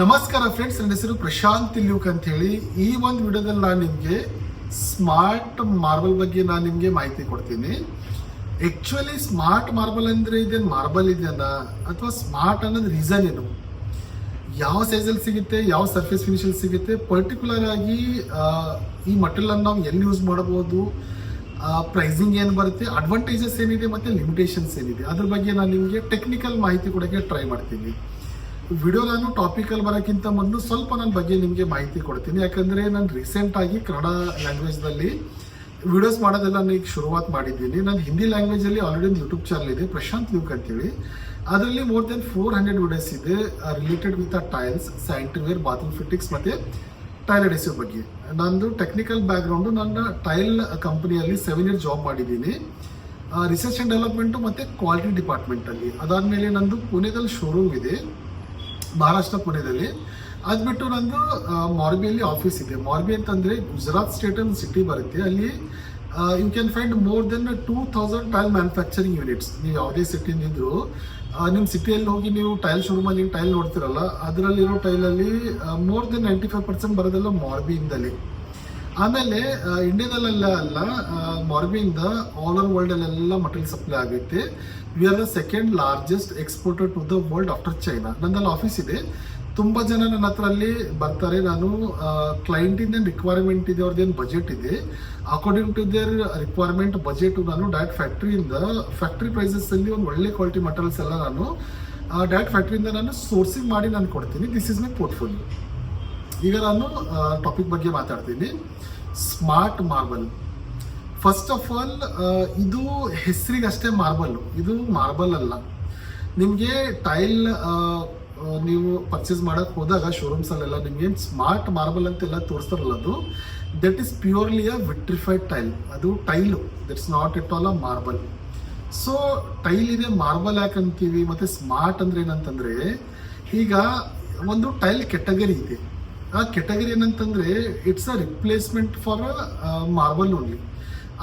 ನಮಸ್ಕಾರ ಫ್ರೆಂಡ್ಸ್, ನನ್ನ ಹೆಸರು ಪ್ರಶಾಂತ್ ಲ್ಯೂಕ್ ಅಂತ ಹೇಳಿ. ಈ ಒಂದು ವಿಡಿಯೋದಲ್ಲಿ ನಾನು ನಿಮಗೆ ಸ್ಮಾರ್ಟ್ ಮಾರ್ಬಲ್ ಬಗ್ಗೆ ನಾನು ನಿಮಗೆ ಮಾಹಿತಿ ಕೊಡ್ತೀನಿ. ಆ್ಯಕ್ಚುಲಿ ಸ್ಮಾರ್ಟ್ ಮಾರ್ಬಲ್ ಅಂದರೆ ಇದೇನು ಮಾರ್ಬಲ್ ಇದೆಯಲ್ಲ, ಅಥವಾ ಸ್ಮಾರ್ಟ್ ಅನ್ನೋದು ರೀಸನ್ ಏನು, ಯಾವ ಸೈಜಲ್ಲಿ ಸಿಗುತ್ತೆ, ಯಾವ ಸರ್ಫೇಸ್ ಫಿನಿಷಲ್ಲಿ ಸಿಗುತ್ತೆ, ಪರ್ಟಿಕ್ಯುಲರ್ ಆಗಿ ಈ ಮಟೀರಿಯಲ್ ನಾವು ಎಲ್ಲಿ ಯೂಸ್ ಮಾಡಬಹುದು, ಪ್ರೈಸಿಂಗ್ ಏನು ಬರುತ್ತೆ, ಅಡ್ವಾಂಟೇಜಸ್ ಏನಿದೆ ಮತ್ತು ಲಿಮಿಟೇಷನ್ಸ್ ಏನಿದೆ, ಅದ್ರ ಬಗ್ಗೆ ನಾನು ನಿಮಗೆ ಟೆಕ್ನಿಕಲ್ ಮಾಹಿತಿ ಕೊಡೋಕ್ಕೆ ಟ್ರೈ ಮಾಡ್ತೀನಿ. ವಿಡಿಯೋ ನಾನು ಟಾಪಿಕಲ್ಲಿ ಬರೋಕ್ಕಿಂತ ಮೊದಲು ಸ್ವಲ್ಪ ನನ್ನ ಬಗ್ಗೆ ನಿಮಗೆ ಮಾಹಿತಿ ಕೊಡ್ತೀನಿ. ಯಾಕಂದರೆ ನಾನು ರೀಸೆಂಟಾಗಿ ಕನ್ನಡ ಲ್ಯಾಂಗ್ವೇಜ್ನಲ್ಲಿ ವಿಡಿಯೋಸ್ ಮಾಡೋದೆಲ್ಲ ಈಗ ಶುರುವಾತ್ ಮಾಡಿದ್ದೀನಿ. ನಾನು ಹಿಂದಿ ಲ್ಯಾಂಗ್ವೇಜಲ್ಲಿ ಆಲ್ರೆಡಿ ಒಂದು ಯೂಟ್ಯೂಬ್ ಚಾನಲ್ ಇದೆ, ಪ್ರಶಾಂತ್ ಲ್ಯೂಕ್ ಅಂತೇಳಿ. ಅದರಲ್ಲಿ ಮೋರ್ ದೆನ್ 400 ವಿಡಿಯೋಸ್ ಇದೆ related with tiles, sanitary wear, bathroom fittings ಮತ್ತು ಟೈಲ್ ಅಡಿಸಿವ್ ಬಗ್ಗೆ. ನಂದು ಟೆಕ್ನಿಕಲ್ ಬ್ಯಾಕ್ಗ್ರೌಂಡು, ನನ್ನ ಟೈಲ್ ಕಂಪನಿಯಲ್ಲಿ 7 ಇಯರ್ ಜಾಬ್ ಮಾಡಿದ್ದೀನಿ, ರಿಸರ್ಚ್ ಆ್ಯಂಡ್ ಡೆವಲಪ್ಮೆಂಟು ಮತ್ತು ಕ್ವಾಲಿಟಿ ಡಿಪಾರ್ಟ್ಮೆಂಟಲ್ಲಿ. ಅದಾದಮೇಲೆ ನಂದು ಪುಣೆದಲ್ಲಿ ಶೋರೂಮ್ ಇದೆ, ಮಹಾರಾಷ್ಟ್ರ ಪುಣೆದಲ್ಲಿ. ಅದು ಬಿಟ್ಟು ನಂದು ಮಾರ್ಬಿಯಲ್ಲಿ ಆಫೀಸ್ ಇದೆ. ಮಾರ್ಬಿ ಅಂತಂದರೆ ಗುಜರಾತ್ ಸ್ಟೇಟ್ ಒಂದು ಸಿಟಿ ಬರುತ್ತೆ. ಅಲ್ಲಿ you can find more than 2000 tile manufacturing units. ನೀವು ಯಾವುದೇ ಸಿಟಿನಿದ್ರು ನಿಮ್ಮ ಸಿಟಿಯಲ್ಲಿ ಹೋಗಿ ನೀವು ಟೈಲ್ ಶೋರೂಮಲ್ಲಿ ಟೈಲ್ ನೋಡ್ತಿರಲ್ಲ, ಅದರಲ್ಲಿರೋ ಟೈಲಲ್ಲಿ ಮೋರ್ ದೆನ್ 95% ಬರೋದೆಲ್ಲ ಮಾರ್ಬಿಯಿಂದಲೇ. ಆಮೇಲೆ ಇಂಡಿಯಾದಲ್ಲೆಲ್ಲ ಅಲ್ಲ, ಮಾರ್ಬಿಯಿಂದ ಆಲ್ ಓವರ್ ವರ್ಲ್ಡಲ್ಲೆಲ್ಲ ಮಟೀರಿಯಲ್ ಸಪ್ಲೈ ಆಗುತ್ತೆ. We are the second largest exporter to the world after China. ನನ್ನಲ್ಲಿ ಆಫೀಸ್ ಇದೆ, ತುಂಬ ಜನ ನನ್ನ ಹತ್ರ ಅಲ್ಲಿ ಬರ್ತಾರೆ. ನಾನು ಕ್ಲೈಂಟಿಂದ ಏನು ರಿಕ್ವೈರ್ಮೆಂಟ್ ಇದೆ, ಅವ್ರದ್ದೇನು ಬಜೆಟ್ ಇದೆ, according to their requirement budget ನಾನು ಡೈರೆಕ್ಟ್ ಫ್ಯಾಕ್ಟ್ರಿ ಪ್ರೈಸಸ್ಸಲ್ಲಿ ಒಂದು ಒಳ್ಳೆ ಕ್ವಾಲಿಟಿ ಮಟೀರಿಯಲ್ಸ್ ಎಲ್ಲ ನಾನು ಡೈರೆಕ್ಟ್ ಫ್ಯಾಕ್ಟ್ರಿಯಿಂದ ನಾನು ಸೋರ್ಸಿಂಗ್ ಮಾಡಿ ನಾನು ಕೊಡ್ತೀನಿ. This is my portfolio. ಈಗ ನಾನು ಟಾಪಿಕ್ ಬಗ್ಗೆ ಮಾತಾಡ್ತೀನಿ. Smart marble. First of all, ಇದು ಹೆಸರಿಗಷ್ಟೇ ಮಾರ್ಬಲ್ಲು, ಇದು ಮಾರ್ಬಲ್ ಅಲ್ಲ. ನಿಮಗೆ ಟೈಲ್ ನೀವು ಪರ್ಚೇಸ್ ಮಾಡೋಕ್ಕೆ ಹೋದಾಗ ಶೋರೂಮ್ಸಲ್ಲೆಲ್ಲ ನಿಮಗೆ ಸ್ಮಾರ್ಟ್ ಮಾರ್ಬಲ್ ಅಂತೆಲ್ಲ ತೋರಿಸ್ತಾರಲ್ಲ, ಅದು that is purely a vitrified tile. ಅದು tile, that's not at all a marble. So tile ಇದೆ, ಮಾರ್ಬಲ್ ಯಾಕೆ ಅಂತೀವಿ, ಮತ್ತು ಸ್ಮಾರ್ಟ್ ಅಂದರೆ ಏನಂತಂದರೆ, ಈಗ ಒಂದು ಟೈಲ್ ಕೆಟಗರಿ ಇದೆ. ಆ ಕೆಟಗರಿ ಏನಂತಂದರೆ it's a replacement for a marble only.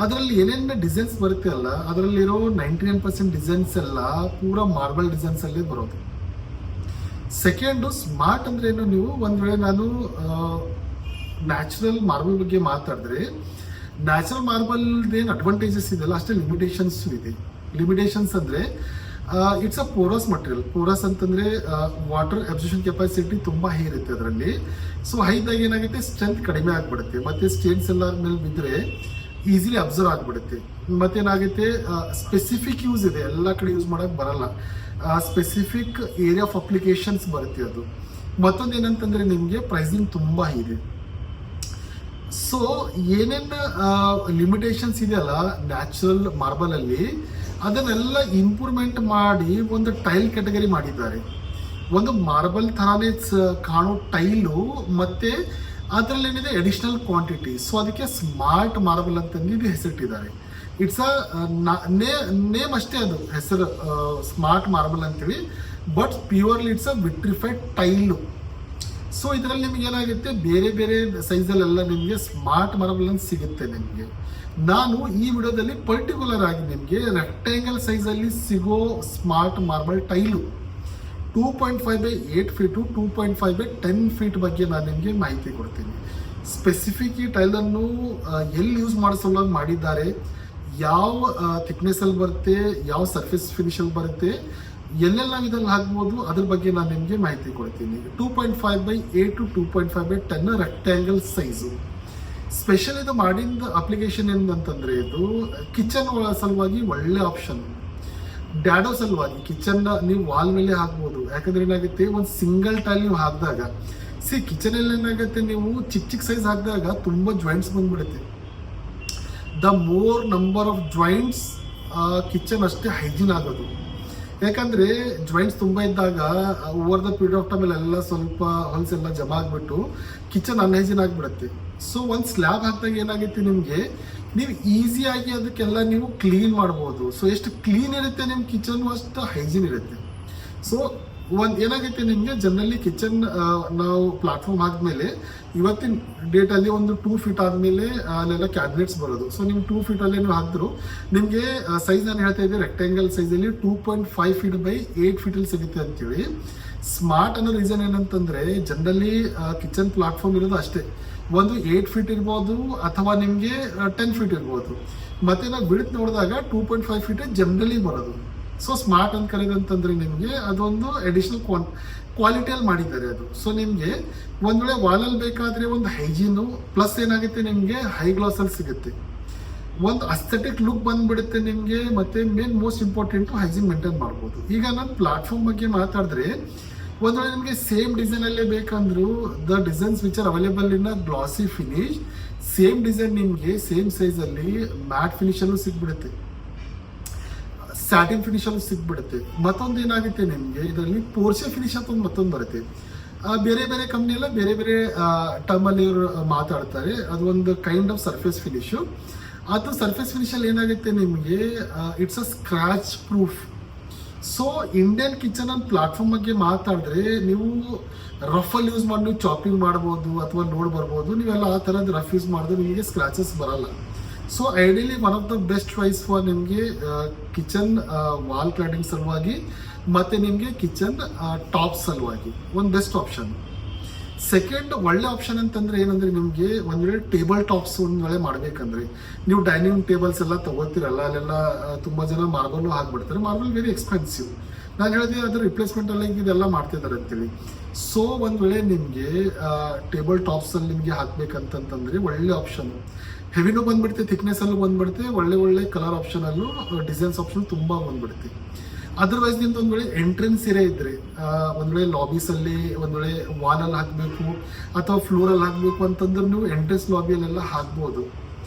ಅದರಲ್ಲಿ ಏನೇನು ಡಿಸೈನ್ಸ್ ಬರುತ್ತೆ ಅಲ್ಲ, ಅದರಲ್ಲಿರೋ 99% ಡಿಸೈನ್ಸ್ ಎಲ್ಲ ಪೂರ ಮಾರ್ಬಲ್ ಡಿಸೈನ್ಸಲ್ಲೇ ಬರೋದು. ಸೆಕೆಂಡು, ಸ್ಮಾರ್ಟ್ ಅಂದರೆ ಏನು, ನೀವು ಒಂದು ವೇಳೆ ನಾನು ನ್ಯಾಚುರಲ್ ಮಾರ್ಬಲ್ ಬಗ್ಗೆ ಮಾತಾಡಿದ್ರೆ, ನ್ಯಾಚುರಲ್ ಮಾರ್ಬಲ್ದೇನು ಅಡ್ವಾಂಟೇಜಸ್ ಇದೆಯಲ್ಲ, ಅಷ್ಟೇ ಲಿಮಿಟೇಷನ್ಸು ಇದೆ. ಲಿಮಿಟೇಷನ್ಸ್ ಅಂದರೆ it's a Porus material. Porus ಅಂತಂದರೆ ವಾಟರ್ ಅಬ್ಸರ್ಷನ್ ಕೆಪಾಸಿಟಿ ತುಂಬ ಹೈ ಇರುತ್ತೆ ಅದರಲ್ಲಿ. ಸೊ ಹೈದಾಗ ಏನಾಗುತ್ತೆ, ಸ್ಟ್ರೆಂತ್ ಕಡಿಮೆ ಆಗಿಬಿಡುತ್ತೆ, ಮತ್ತು ಸ್ಟೇನ್ಸ್ ಎಲ್ಲ ಮೇಲೆ ಬಿದ್ದರೆ ಈಸಿಲಿ ಅಬ್ಸರ್ವ್ ಆಗಿಬಿಡುತ್ತೆ. ಮತ್ತೇನಾಗುತ್ತೆ, ಸ್ಪೆಸಿಫಿಕ್ ಯೂಸ್ ಇದೆ, ಎಲ್ಲ ಕಡೆ ಯೂಸ್ ಮಾಡೋಕ್ಕೆ ಬರಲ್ಲ, ಸ್ಪೆಸಿಫಿಕ್ ಏರಿಯಾ ಆಫ್ ಅಪ್ಲಿಕೇಶನ್ಸ್ ಬರುತ್ತೆ ಅದು. ಮತ್ತೊಂದು ಏನಂತಂದರೆ ನಿಮಗೆ ಪ್ರೈಸಿಂಗ್ ತುಂಬ ಇದೆ. ಸೊ ಏನೇನು ಲಿಮಿಟೇಷನ್ಸ್ ಇದೆಯಲ್ಲ ನ್ಯಾಚುರಲ್ ಮಾರ್ಬಲಲ್ಲಿ, ಅದನ್ನೆಲ್ಲ ಇಂಪ್ರೂವ್ಮೆಂಟ್ ಮಾಡಿ ಒಂದು ಟೈಲ್ ಕ್ಯಾಟಗರಿ ಮಾಡಿದ್ದಾರೆ. ಒಂದು ಮಾರ್ಬಲ್ ಥರನೇ ಕಾಣೋ ಟೈಲು, ಮತ್ತು ಅದರಲ್ಲಿ ಏನಿದೆ ಅಡಿಷ್ನಲ್ ಕ್ವಾಂಟಿಟಿ. ಸೊ ಅದಕ್ಕೆ ಸ್ಮಾರ್ಟ್ ಮಾರ್ಬಲ್ ಅಂತಂದು ಇದು ಹೆಸರಿಟ್ಟಿದ್ದಾರೆ. ಇಟ್ಸ್ ಅ ನೇಮ್ ಅಷ್ಟೇ, ಅದು ಹೆಸರು ಸ್ಮಾರ್ಟ್ ಮಾರ್ಬಲ್ ಅಂತೇಳಿ, but purely it's a vitrified tile. So ಇದರಲ್ಲಿ ನಿಮ್ಗೆ ಏನಾಗುತ್ತೆ, ಬೇರೆ ಬೇರೆ ಸೈಜಲ್ಲೆಲ್ಲ ನಿಮಗೆ ಸ್ಮಾರ್ಟ್ ಮಾರ್ಬಲ್ ಅಂತ ಸಿಗುತ್ತೆ ನಿಮಗೆ. ನಾನು ಈ ವಿಡಿಯೋದಲ್ಲಿ ಪರ್ಟಿಕ್ಯುಲರ್ ಆಗಿ ನಿಮಗೆ ರೆಕ್ಟ್ಯಾಂಗಲ್ ಸೈಜಲ್ಲಿ ಸಿಗೋ smart marble tile 2.5 by 8 feet, 2.5 by 10 feet ಬಗ್ಗೆ ನಾನು ನಿಮಗೆ ಮಾಹಿತಿ ಕೊಡ್ತೀನಿ. ಸ್ಪೆಸಿಫಿಕ್ ಈ ಟೈಲನ್ನು ಎಲ್ಲಿ ಯೂಸ್ ಮಾಡಿಸೋಲ್ಲ ಮಾಡಿದ್ದಾರೆ, ಯಾವ ಥಿಕ್ನೆಸ್ಸಲ್ಲಿ ಬರುತ್ತೆ, ಯಾವ ಸರ್ಫೇಸ್ ಫಿನಿಷಲ್ಲಿ ಬರುತ್ತೆ, ಎಲ್ಲೆಲ್ಲ ನಾವು ಇದನ್ನು ಹಾಕ್ಬೋದು, ಅದ್ರ ಬಗ್ಗೆ ನಾನು ನಿಮಗೆ ಮಾಹಿತಿ ಕೊಡ್ತೀನಿ. 2.5 by 8 to 2.5 by 10 rectangle size. Special ಇದು ಮಾಡಿದ ಅಪ್ಲಿಕೇಶನ್ ಏನಂತಂದರೆ, ಇದು ಕಿಚನ್ ಸಲುವಾಗಿ ಒಳ್ಳೆ ಆಪ್ಷನ್. ಡ್ಯಾಡೋ ಸಲುವಾಗಿ ಕಿಚನ್ನ ನೀವು ವಾಲ್ ಮೇಲೆ ಹಾಕ್ಬೋದು. ಯಾಕಂದರೆ ಏನಾಗುತ್ತೆ, ಒಂದು ಸಿಂಗಲ್ ಟೈಲ್ ನೀವು ಹಾಕಿದಾಗ, ಕಿಚನಲ್ಲಿ ಏನಾಗುತ್ತೆ, ನೀವು ಚಿಕ್ಕ ಸೈಜ್ ಹಾಕಿದಾಗ ತುಂಬ ಜಾಯಿಂಟ್ಸ್ ಬಂದ್ಬಿಡುತ್ತೆ. The more number of joints kitchen ಅಷ್ಟೇ ಹೈಜೀನ್ ಆಗೋದು. ಯಾಕಂದರೆ ಜಾಯಿಂಟ್ಸ್ ತುಂಬ ಇದ್ದಾಗ ಓವರ್ ದ ಪೀರಿಯಡ್ ಆಫ್ ಟೈಮಲ್ಲಿ ಎಲ್ಲ ಸ್ವಲ್ಪ ಹೊಲಸೆಲ್ಲ ಜಮಾ ಆಗಿಬಿಟ್ಟು ಕಿಚನ್ ಅನ್ಹೈಜೀನ್ ಆಗಿಬಿಡುತ್ತೆ. ಸೊ ಒಂದು ಸ್ಲ್ಯಾಬ್ ಹಾಕಿದಾಗ ಏನಾಗುತ್ತೆ, ನಿಮಗೆ ನೀವು ಈಸಿಯಾಗಿ ಅದಕ್ಕೆಲ್ಲ ನೀವು ಕ್ಲೀನ್ ಮಾಡ್ಬೋದು. ಸೊ ಎಷ್ಟು ಕ್ಲೀನ್ ಇರುತ್ತೆ ನಿಮ್ಮ ಕಿಚನ್, ಅಷ್ಟು ಹೈಜೀನ್ ಇರುತ್ತೆ. ಸೊ ಒಂದು ಏನಾಗುತ್ತೆ, ನಿಮಗೆ ಜನರಲಿ ಕಿಚನ್ ನಾವು ಪ್ಲಾಟ್ಫಾರ್ಮ್ ಆದಮೇಲೆ ಇವತ್ತಿನ ಡೇಟಲ್ಲಿ ಒಂದು 2 ಫೀಟ್ ಆದಮೇಲೆ ಅಲ್ಲೆಲ್ಲ ಕ್ಯಾಬಿನೆಟ್ಸ್ ಬರೋದು. ಸೊ ನೀವು 2 ಫೀಟಲ್ಲೇ ನೀವು ಹಾಕಿದ್ರು ನಿಮಗೆ ಸೈಜ್ ನಾನು ಹೇಳ್ತಾ ಇದ್ದೆ, ರೆಕ್ಟ್ಯಾಂಗಲ್ ಸೈಜಲ್ಲಿ 2.5 ಫೀಟ್ by 8 ಫೀಟಲ್ಲಿ ಸಿಗುತ್ತೆ ಅಂತೇಳಿ. ಸ್ಮಾರ್ಟ್ ಅನ್ನೋ ರೀಸನ್ ಏನಂತಂದ್ರೆ ಜನರಲಿ ಕಿಚನ್ ಪ್ಲಾಟ್ಫಾರ್ಮ್ ಇರೋದು ಅಷ್ಟೇ, ಒಂದು 8 ಫೀಟ್ ಇರ್ಬೋದು ಅಥವಾ ನಿಮಗೆ 10 ಫೀಟ್ ಇರ್ಬೋದು. ಮತ್ತೆ ನಾವು ಬಿಡ್ತು ನೋಡಿದಾಗ 2.5 ಫೀಟ್ ಜನರಲಿ ಬರೋದು. ಸೊ ಸ್ಮಾರ್ಟ್ ಅಂತ ಕರೆದಂತಂದ್ರೆ ನಿಮಗೆ ಅದೊಂದು ಅಡಿಷನಲ್ ಕ್ವಾಲಿಟಿಯಲ್ಲಿ ಮಾಡಿದ್ದಾರೆ ಅದು. ಸೊ ನಿಮಗೆ ಒಂದ್ ವೇಳೆ ವಾಲಲ್ಲಿ ಬೇಕಾದ್ರೆ ಒಂದು ಹೈಜೀನು ಪ್ಲಸ್ ಏನಾಗುತ್ತೆ ನಿಮಗೆ ಹೈ ಗ್ಲಾಸಲ್ಲಿ ಸಿಗುತ್ತೆ, ಒಂದು ಅಸ್ಥೆಟಿಕ್ ಲುಕ್ ಬಂದ್ಬಿಡುತ್ತೆ ನಿಮಗೆ. ಮತ್ತೆ main most important hygiene maintain ಮಾಡ್ಬೋದು. ಈಗ ನಾನು ಪ್ಲಾಟ್ಫಾರ್ಮ್ ಬಗ್ಗೆ ಮಾತಾಡಿದ್ರೆ ಒಂದು ವೇಳೆ ನಿಮಗೆ ಸೇಮ್ ಡಿಸೈನ್ ಅಲ್ಲೇ ಬೇಕಂದ್ರು the designs which are available in glossy finish, same design ನಿಮಗೆ ಸೇಮ್ ಸೈಜ್ ಅಲ್ಲಿ ಮ್ಯಾಟ್ ಫಿನಿಶ್ ಅಲ್ಲೂ ಸಿಗ್ಬಿಡುತ್ತೆ, ಸ್ಯಾಟಿನ್ ಫಿನಿಶ್ ಅಲ್ಲೂ ಸಿಗ್ಬಿಡುತ್ತೆ. ಮತ್ತೊಂದು ಏನಾಗುತ್ತೆ ನಿಮಗೆ ಇದರಲ್ಲಿ ಪೋರ್ಷೆ ಫಿನಿಶ್ ಅಂತ ಒಂದು ಮತ್ತೊಂದು ಬರುತ್ತೆ. ಬೇರೆ ಬೇರೆ ಕಂಪ್ನಿ ಎಲ್ಲ ಬೇರೆ ಬೇರೆ ಟರ್ಮ್ ಅಲ್ಲಿ ಇವರು ಮಾತಾಡ್ತಾರೆ. ಅದು ಒಂದು ಕೈಂಡ್ ಆಫ್ ಸರ್ಫೇಸ್ ಫಿನಿಶು. ಅದು ಸರ್ಫೇಸ್ ಫಿನಿಶ್ ಅಲ್ಲಿ ಏನಾಗುತ್ತೆ ನಿಮಗೆ it's a scratch proof. So Indian kitchen and platform ಬಗ್ಗೆ ಮಾತಾಡಿದ್ರೆ ನೀವು ರಫಲ್ಲಿ ಯೂಸ್ ಮಾಡಿ ನೀವು ಚಾಪಿಂಗ್ ಮಾಡ್ಬೋದು ಅಥವಾ ಲೋಡ್ ಬರ್ಬೋದು. ನೀವೆಲ್ಲ ಆ ಥರದ್ದು ರಫ್ ಯೂಸ್ ಮಾಡಿದ್ರೆ ನಿಮಗೆ ಸ್ಕ್ರಾಚಸ್ ಬರಲ್ಲ. So ideally one of the best choice for ನಿಮಗೆ ಕಿಚನ್ ವಾಲ್ ಕ್ಲಾಡಿಂಗ್ ಸಲುವಾಗಿ ಮತ್ತೆ ನಿಮಗೆ ಕಿಚನ್ ಟಾಪ್ ಸಲುವಾಗಿ ಒಂದು ಬೆಸ್ಟ್ ಆಪ್ಷನ್. ಸೆಕೆಂಡ್ ಒಳ್ಳೆ ಆಪ್ಷನ್ ಅಂತಂದ್ರೆ ಏನಂದ್ರೆ ನಿಮಗೆ ಒಂದ್ ವೇಳೆ ಟೇಬಲ್ ಟಾಪ್ಸ್ ಒಂದ್ ವೇಳೆ ಮಾಡ್ಬೇಕಂದ್ರೆ ನೀವು ಡೈನಿಂಗ್ ಟೇಬಲ್ಸ್ ಎಲ್ಲ ತಗೋತಿರಲ್ಲ, ಅಲ್ಲೆಲ್ಲ ತುಂಬಾ ಜನ ಮಾರ್ಬಲ್ ಹಾಕ್ಬಿಡ್ತಾರೆ. Marble very expensive. ನಾನು ಹೇಳಿದೆ ಅದ್ರ ರಿಪ್ಲೇಸ್ಮೆಂಟ್ ಎಲ್ಲ ಇದೆಲ್ಲ ಮಾಡ್ತಿದ್ದಾರೆ ಅಂತೇಳಿ. ಸೊ ಒಂದ್ ವೇಳೆ ನಿಮಗೆ ಟೇಬಲ್ ಟಾಪ್ಸ್ ಅಲ್ಲಿ ನಿಮಗೆ ಹಾಕ್ಬೇಕಂತಂದ್ರೆ ಒಳ್ಳೆ ಆಪ್ಷನ್. ಹೆವಿನೂ ಬಂದ್ಬಿಡುತ್ತೆ, ಥಿಕ್ನೆಸ್ ಅಲ್ಲೂ ಬಂದ್ಬಿಡುತ್ತೆ, ಒಳ್ಳೆ ಕಲರ್ ಆಪ್ಷನ್ ಅಲ್ಲೂ ಡಿಸೈನ್ಸ್ ಆಪ್ಷನ್ ತುಂಬಾ ಬಂದ್ಬಿಡುತ್ತೆ. ಅದರ್ವೈಸ್ ನಿಮ್ದು ಒಂದ್ ವೇಳೆ ಎಂಟ್ರೆನ್ಸ್ ಏರಿಯಾ ಇದ್ರೆ ಒಂದ್ ವೇಳೆ ಲಾಬೀಸ್ ಅಲ್ಲಿ ಒಂದ್ ವೇಳೆ ವಾಲ್ ಅಲ್ಲಿ ಹಾಕ್ಬೇಕು ಅಥವಾ ಫ್ಲೋರ್ ಅಲ್ಲಿ ಹಾಕ್ಬೇಕು ಅಂತಂದ್ರೆ ನೀವು ಎಂಟ್ರೆನ್ಸ್ ಲಾಬಿಯಲ್ಲೆಲ್ಲ ಹಾಕ್ಬೋದು.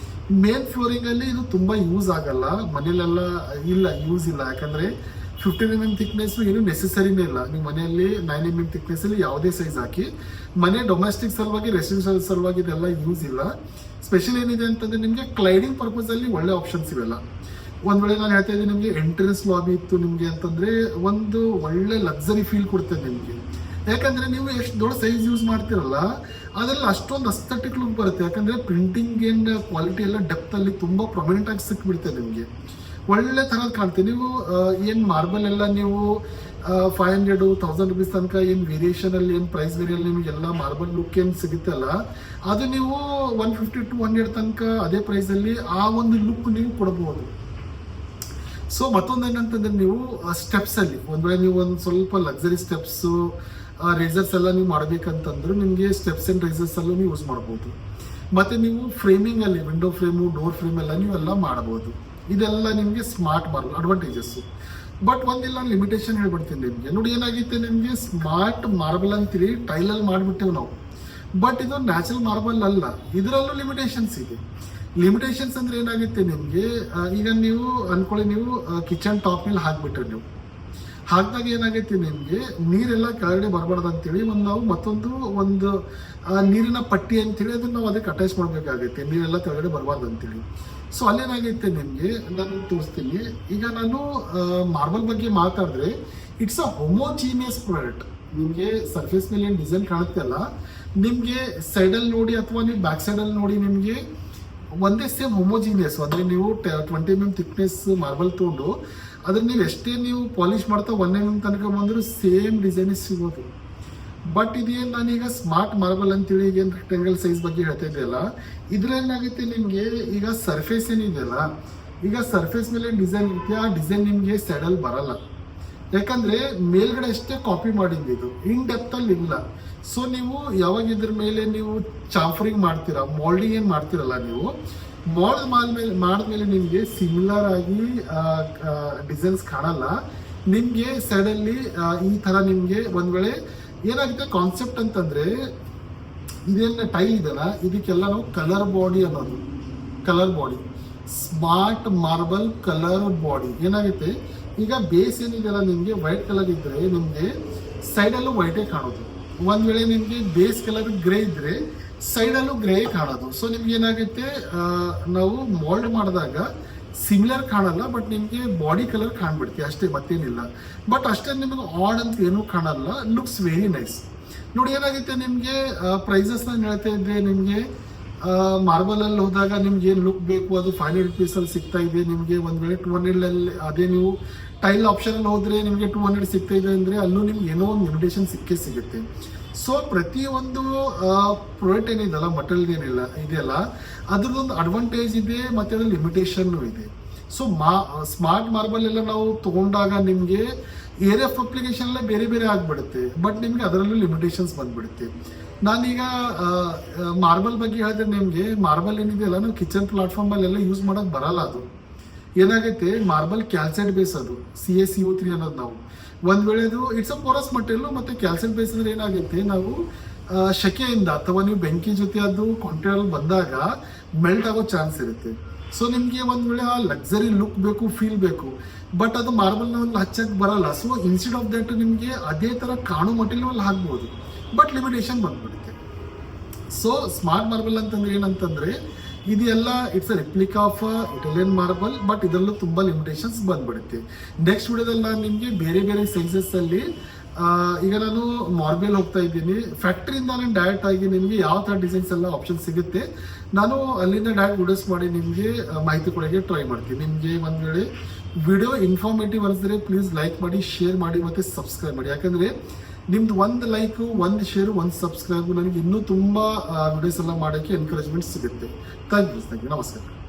ಮೇನ್ ಫ್ಲೋರಿಂಗ್ ಅಲ್ಲಿ ಇದು ತುಂಬಾ ಯೂಸ್ ಆಗಲ್ಲ, ಮನೇಲೆಲ್ಲ ಯೂಸ್ ಇಲ್ಲ. ಯಾಕಂದ್ರೆ 15 mm ಥಿಕ್ನೆಸ್ ಏನು ನೆಸೆಸರಿನೇ ಇಲ್ಲ. ನೀವು ಮನೆಯಲ್ಲಿ 9 mm ಥಿಕ್ನೆಸ್ ಅಲ್ಲಿ ಯಾವುದೇ ಸೈಜ್ ಹಾಕಿ ಮನೆ ಡೊಮೆಸ್ಟಿಕ್ ಸಲುವಾಗಿ ರೆಸಿಡೆನ್ಷಿಯಲ್ ಸಲುವಾಗಿ ಇದೆಲ್ಲ ಯೂಸ್ ಇಲ್ಲ. ಸ್ಪೆಷಲ್ ಏನಿದೆ ಅಂತಂದ್ರೆ ನಿಮಗೆ ಕ್ಲೈಡಿಂಗ್ ಪರ್ಪಸ್ ಅಲ್ಲಿ ಒಳ್ಳೆ ಆಪ್ಷನ್ಸ್ ಇವೆಲ್ಲ. ಒಂದ್ ವೇಳೆ ನಾನು ಹೇಳ್ತಾ ಇದ್ದೀನಿ ನಿಮಗೆ ಎಂಟ್ರೆನ್ಸ್ ಲಾಬಿ ಇತ್ತು ನಿಮಗೆ ಅಂತಂದ್ರೆ ಒಂದು ಒಳ್ಳೆ ಲಕ್ಸರಿ ಫೀಲ್ ಕೊಡ್ತದೆ ನಿಮಗೆ. ಯಾಕಂದ್ರೆ ನೀವು ಎಷ್ಟು ದೊಡ್ಡ ಸೈಜ್ ಯೂಸ್ ಮಾಡ್ತಿರಲ್ಲ ಅದರಲ್ಲಿ ಅಷ್ಟೊಂದು ಅಸ್ಥೆಟಿಕ್ ಲುಕ್ ಬರುತ್ತೆ. ಯಾಕಂದ್ರೆ ಪ್ರಿಂಟಿಂಗ್ ಏನ್ ಕ್ವಾಲಿಟಿ ಎಲ್ಲ ಡೆಪ್ತ್ ಅಲ್ಲಿ ತುಂಬಾ ಪ್ರೊಮಿನೆಂಟ್ ಆಗಿ ಸಿಕ್ಬಿಡುತ್ತೆ ನಿಮಗೆ, ಒಳ್ಳೆ ತರದ್ ಕಾಣ್ತೀವಿ. ನೀವು ಏನ್ ಮಾರ್ಬಲ್ ಎಲ್ಲ ನೀವು 500-1000 ರುಪೀಸ್ ತನಕ ಏನ್ ವೇರಿಯೇಷನ್ ಅಲ್ಲಿ ಏನ್ ಪ್ರೈಸ್ ವೇರಿಯಲ್ ನಿಮಗೆಲ್ಲ ಮಾರ್ಬಲ್ ಲುಕ್ ಏನ್ ಸಿಗುತ್ತಲ್ಲ ಅದು ನೀವು 150-200 ತನಕ ಅದೇ ಪ್ರೈಸ್ ಅಲ್ಲಿ ಆ ಒಂದು ಲುಕ್ ನೀವು ಕೊಡಬಹುದು. ಸೊ ಮತ್ತೊಂದು ಏನಂತಂದ್ರೆ ನೀವು ಸ್ಟೆಪ್ಸ್ ಅಲ್ಲಿ ಒಂದ್ ವೇಳೆ ನೀವು ಒಂದು ಸ್ವಲ್ಪ ಲಕ್ಸರಿ ಸ್ಟೆಪ್ಸ್ ರೇಸರ್ಸ್ ಎಲ್ಲ ನೀವು ಮಾಡ್ಬೇಕಂತಂದ್ರೆ ನಿಮಗೆ ಸ್ಟೆಪ್ಸ್ ಅಂಡ್ ರೇಸರ್ಸ್ ಅಲ್ಲೂ ನೀವು ಯೂಸ್ ಮಾಡ್ಬೋದು. ಮತ್ತೆ ನೀವು ಫ್ರೇಮಿಂಗ್ ಅಲ್ಲಿ ವಿಂಡೋ ಫ್ರೇಮು ಡೋರ್ ಫ್ರೇಮ್ ಎಲ್ಲ ನೀವೆಲ್ಲ ಮಾಡಬಹುದು. ಇದೆಲ್ಲ ನಿಮಗೆ ಸ್ಮಾರ್ಟ್ ಮಾರ್ಬಲ್ ಅಡ್ವಾಂಟೇಜಸ್. ಬಟ್ ಒಂದಿಲ್ಲ ಲಿಮಿಟೇಷನ್ ಹೇಳ್ಬಿಡ್ತೀನಿ ನಿಮಗೆ. ನೋಡಿ ಏನಾಗಿತ್ತೆ ನಿಮಗೆ ಸ್ಮಾರ್ಟ್ ಮಾರ್ಬಲ್ ಅಂತೀರಿ ಟೈಲಲ್ಲಿ ಮಾಡಿಬಿಟ್ಟೇವೆ ನಾವು, ಬಟ್ ಇದು ನ್ಯಾಚುರಲ್ ಮಾರ್ಬಲ್ ಅಲ್ಲ, ಇದರಲ್ಲೂ ಲಿಮಿಟೇಷನ್ಸ್ ಇದೆ. ಲಿಮಿಟೇಷನ್ಸ್ ಅಂದ್ರೆ ಏನಾಗುತ್ತೆ ನಿಮಗೆ, ಈಗ ನೀವು ಅನ್ಕೊಳ್ಳಿ ನೀವು ಕಿಚನ್ ಟಾಪ್ ಮೇಲೆ ಹಾಕ್ಬಿಟ್ರೆ ನೀವು ಹಾಕಿದಾಗ ಏನಾಗೈತಿ ನಿಮಗೆ ನೀರೆಲ್ಲ ಕೆಳಗಡೆ ಬರಬಾರ್ದು ಅಂತೇಳಿ ಒಂದು ನೀರಿನ ಪಟ್ಟಿ ಅಂತೇಳಿ ಅದನ್ನ ನಾವು ಅದಕ್ಕೆ ಅಟ್ಯಾಚ್ ಮಾಡಬೇಕಾಗೈತೆ, ನೀರೆಲ್ಲ ಕೆಳಗಡೆ ಬರಬಾರ್ದು ಅಂತೇಳಿ. ಸೊ ಅಲ್ಲೇನಾಗೈತೆ ನಿಮಗೆ ನಾನು ತೋರಿಸ್ತೀನಿ. ಈಗ ನಾನು ಮಾರ್ಬಲ್ ಬಗ್ಗೆ ಮಾತಾಡಿದ್ರೆ ಇಟ್ಸ್ ಅ ಹೋಮೋಜೀನಿಯಸ್ ಪ್ರಾಡಕ್ಟ್. ನಿಮಗೆ ಸರ್ಫೇಸ್ ಮೇಲೆ ಏನು ಡಿಸೈನ್ ಕಾಣುತ್ತೆ ಅಲ್ಲ, ನಿಮಗೆ ಸೈಡಲ್ಲಿ ನೋಡಿ ಅಥವಾ ನೀವು ಬ್ಯಾಕ್ ಸೈಡಲ್ಲಿ ನೋಡಿ ನಿಮಗೆ ಒಂದೇ ಸೇಮ್ ಹೋಮೋಜೀನಿಯಸ್. ಅಂದರೆ ನೀವು 20 mm ಥಿಕ್ನೆಸ್ ಮಾರ್ಬಲ್ ತೊಗೊಂಡು ಅದ್ರ ನೀವು ಎಷ್ಟೇ ನೀವು ಪಾಲಿಶ್ ಮಾಡ್ತಾ 1 mm ತನಕ ಬಂದರೂ ಸೇಮ್ ಡಿಸೈನ್ ಸಿಗೋದು. ಬಟ್ ಇದೇನು ನಾನೀಗ ಸ್ಮಾರ್ಟ್ ಮಾರ್ಬಲ್ ಅಂತೇಳಿ ಈಗ ಏನು ರೆಕ್ಟಾಂಗಲ್ ಸೈಜ್ ಬಗ್ಗೆ ಹೇಳ್ತಾ ಇದೆಯಲ್ಲ, ಇದ್ರೇನಾಗುತ್ತೆ ನಿಮಗೆ ಈಗ ಸರ್ಫೇಸ್ ಏನಿದೆಯಲ್ಲ, ಈಗ ಸರ್ಫೇಸ್ ಮೇಲೆ ಡಿಸೈನ್ ಇರುತ್ತೆ, ಆ ಡಿಸೈನ್ ನಿಮಗೆ ಸೈಡಲ್ಲಿ ಬರಲ್ಲ. ಯಾಕಂದ್ರೆ ಮೇಲ್ಗಡೆ ಅಷ್ಟೇ ಕಾಪಿ ಮಾಡಿದ್ದು, ಇದು ಇನ್ ಡೆಪ್ತ್ ಅಲ್ಲಿ ಇಲ್ಲ. ಸೊ ನೀವು ಯಾವಾಗ ಇದ್ರ ಮೇಲೆ ನೀವು ಚಾಂಫರಿಂಗ್ ಮಾಡ್ತೀರಾ, ಮೋಲ್ಡಿಂಗ್ ಏನ್ ಮಾಡ್ತಿರಲ್ಲ, ನೀವು ಮೋಲ್ಡ್ ಮಾಡಿದ್ಮೇಲೆ ನಿಮ್ಗೆ ಸಿಮಿಲರ್ ಆಗಿ ಡಿಸೈನ್ಸ್ ಕಾಣಲ್ಲ. ನಿಮ್ಗೆ ಸೈಡಲ್ಲಿ ಈ ತರ ನಿಮ್ಗೆ ಒಂದ್ ವೇಳೆ ಏನಾಗುತ್ತೆ ಕಾನ್ಸೆಪ್ಟ್ ಅಂತಂದ್ರೆ, ಇದೇನ ಟೈಲ್ ಇದೆಲ್ಲ ಇದಕ್ಕೆಲ್ಲ ನಾವು ಕಲರ್ ಬಾಡಿ ಅನ್ನೋದು. Colour body smart marble colour body ಏನಾಗುತ್ತೆ, ಈಗ ಬೇಸ್ ಏನಿದೆಯಲ್ಲ ನಿಮ್ಗೆ ವೈಟ್ ಕಲರ್ ಇದ್ರೆ ನಿಮ್ಗೆ ಸೈಡಲ್ಲೂ ವೈಟೇ ಕಾಣೋದು. ಒಂದ್ ವೇಳೆ ನಿಮ್ಗೆ ಬೇಸ್ ಕಲರ್ ಗ್ರೇ ಇದ್ರೆ ಸೈಡಲ್ಲೂ ಗ್ರೇ ಕಾಣೋದು. ಸೊ ನಿಮ್ಗೆ ಏನಾಗುತ್ತೆ, ನಾವು ಮೋಲ್ಡ್ ಮಾಡಿದಾಗ ಸಿಮಿಲರ್ ಕಾಣಲ್ಲ, ಬಟ್ ನಿಮ್ಗೆ ಬಾಡಿ ಕಲರ್ ಕಾಣ್ಬಿಡ್ತೀವಿ ಅಷ್ಟೇ, ಮತ್ತೇನಿಲ್ಲ. ಬಟ್ ಅಷ್ಟೇ ನಿಮ್ಗೆ ಆಡ್ ಅಂತ ಏನೂ ಕಾಣಲ್ಲ, ಲುಕ್ಸ್ ವೆರಿ ನೈಸ್. ನೋಡಿ ಏನಾಗುತ್ತೆ ನಿಮ್ಗೆ ಪ್ರೈಸಸ್ ನಾನು ಹೇಳ್ತಾ ಇದ್ರೆ ನಿಮ್ಗೆ ಮಾರ್ಬಲ್ ಅಲ್ಲಿ ಹೋದಾಗ ನಿಮ್ಗೆ ಏನು ಲುಕ್ ಬೇಕು ಅದು 500 rupees ಅಲ್ಲಿ ಸಿಗ್ತಾ ಇದೆ. ನಿಮಗೆ ಒಂದ್ ವೇಳೆ 200 ಅಲ್ಲಿ ಅದೇ ನೀವು ಟೈಲ್ ಆಪ್ಷನ್ ಅಲ್ಲಿ ಹೋದ್ರೆ ನಿಮಗೆ 200 ಸಿಗ್ತಾ ಇದೆ ಅಂದ್ರೆ ಅಲ್ಲೂ ನಿಮ್ಗೆ ಏನೋ ಒಂದು ಲಿಮಿಟೇಷನ್ ಸಿಗುತ್ತೆ. ಸೊ ಪ್ರತಿಯೊಂದು ಪ್ರಾಡಕ್ಟ್ ಏನಿದೆಲ್ಲ ಮಟೀರಿಯಲ್ ಏನಿಲ್ಲ ಇದೆಯಲ್ಲ ಅದ್ರದ್ದೊಂದು ಅಡ್ವಾಂಟೇಜ್ ಇದೆ ಮತ್ತೆ ಅದ್ರ ಲಿಮಿಟೇಷನ್ ಇದೆ. ಸೊ ಸ್ಮಾರ್ಟ್ ಮಾರ್ಬಲ್ ಎಲ್ಲ ನಾವು ತಗೊಂಡಾಗ ನಿಮಗೆ ಏರಿಯಾ ಆಫ್ ಅಪ್ಲಿಕೇಶನ್ ಎಲ್ಲ ಬೇರೆ ಬೇರೆ ಆಗ್ಬಿಡುತ್ತೆ, ಬಟ್ ನಿಮ್ಗೆ ಅದರಲ್ಲೂ ಲಿಮಿಟೇಷನ್ಸ್ ಬಂದ್ಬಿಡುತ್ತೆ. ನಾನೀಗ ಮಾರ್ಬಲ್ ಬಗ್ಗೆ ಹೇಳಿದ್ರೆ ನಿಮಗೆ ಮಾರ್ಬಲ್ ಏನಿದೆಯಲ್ಲ ನಾವು ಕಿಚನ್ ಪ್ಲಾಟ್ಫಾರ್ಮ್ ಅಲ್ಲೆಲ್ಲ ಯೂಸ್ ಮಾಡೋಕೆ ಬರಲ್ಲ. ಅದು ಏನಾಗೈತೆ ಮಾರ್ಬಲ್ ಕ್ಯಾಲ್ಸೈಡ್ ಬೇಸ್, ಅದು CaCO3 ಅನ್ನೋದು. ನಾವು ಒಂದ್ ವೇಳೆ ಅದು ಇಟ್ಸ್ ಅ ಪೋರಸ್ ಮಟೀರಿಯಲ್ ಮತ್ತೆ ಕ್ಯಾಲ್ಸೈಡ್ ಬೇಸ್ ಅಂದ್ರೆ ಏನಾಗುತ್ತೆ, ನಾವು ಶೆಕೆಯಿಂದ ಅಥವಾ ನೀವು ಬೆಂಕಿ ಜೊತೆ ಅದು ಕಾಂಟ್ಯಾಕ್ಟ್ ಬಂದಾಗ ಮೆಲ್ಟ್ ಆಗೋ ಚಾನ್ಸ್ ಇರುತ್ತೆ. ಸೊ ನಿಮಗೆ ಒಂದ್ ವೇಳೆ ಆ ಲಕ್ಸರಿ ಲುಕ್ ಬೇಕು, ಫೀಲ್ ಬೇಕು, ಬಟ್ ಅದು ಮಾರ್ಬಲ್ ನಲ್ಲಿ ಹಚ್ಚಕ್ ಬರಲ್ಲ. ಸೊ ಇನ್ಸ್ಟೆಡ್ ಆಫ್ ದಟ್ ನಿಮಗೆ ಅದೇ ತರ ಕಾಣೋ ಮಟೀರಿಯಲ್ ಹಾಕ್ಬೋದು, ಬಟ್ ಲಿಮಿಟೇಷನ್ ಬಂದ್ಬಿಡುತ್ತೆ. ಸೊ ಸ್ಮಾರ್ಟ್ ಮಾರ್ಬಲ್ ಅಂತಂದ್ರೆ ಏನಂತಂದ್ರೆ ಇದೆಲ್ಲ it's a replica of Italian marble, but ಇದರಲ್ಲೂ ತುಂಬಾ ಲಿಮಿಟೇಷನ್ಸ್ ಬಂದ್ಬಿಡುತ್ತೆ. ನೆಕ್ಸ್ಟ್ ವಿಡಿಯೋದಲ್ಲಿ ನಾನು ನಿಮಗೆ ಬೇರೆ ಬೇರೆ ಸೈಜಸ್ ಅಲ್ಲಿ ಈಗ ನಾನು ಮಾರ್ಬಲ್ ಹೋಗ್ತಾ ಇದ್ದೀನಿ, ಫ್ಯಾಕ್ಟ್ರಿಯಿಂದ ನಾನು ಡೈರೆಕ್ಟ್ ಆಗಿ ನಿಮಗೆ ಯಾವ ಥರ ಡಿಸೈನ್ಸ್ ಎಲ್ಲ ಆಪ್ಷನ್ ಸಿಗುತ್ತೆ ನಾನು ಅಲ್ಲಿಂದ ಡೈರೆಕ್ಟ್ ವಿಡಿಯೋಸ್ ಮಾಡಿ ನಿಮಗೆ ಮಾಹಿತಿ ಕೊಡೋಕ್ಕೆ ಟ್ರೈ ಮಾಡ್ತೀನಿ. ನಿಮಗೆ ಒಂದು ವೇಳೆ ವಿಡಿಯೋ ಇನ್ಫಾರ್ಮೇಟಿವ್ ಅನಿಸಿದ್ರೆ ಪ್ಲೀಸ್ ಲೈಕ್ ಮಾಡಿ, ಶೇರ್ ಮಾಡಿ ಮತ್ತು ಸಬ್ಸ್ಕ್ರೈಬ್ ಮಾಡಿ. ಯಾಕಂದರೆ ನಿಮ್ದು ಒಂದು ಲೈಕು, ಒಂದು ಶೇರು, ಒಂದು ಸಬ್ಸ್ಕ್ರೈಬ್ ನನಗೆ ಇನ್ನೂ ತುಂಬ ವಿಡಿಯೋಸ್ ಎಲ್ಲ ಮಾಡೋಕ್ಕೆ ಎನ್ಕರೇಜ್ಮೆಂಟ್ ಸಿಗುತ್ತೆ. Thank you. ನಮಸ್ಕಾರ.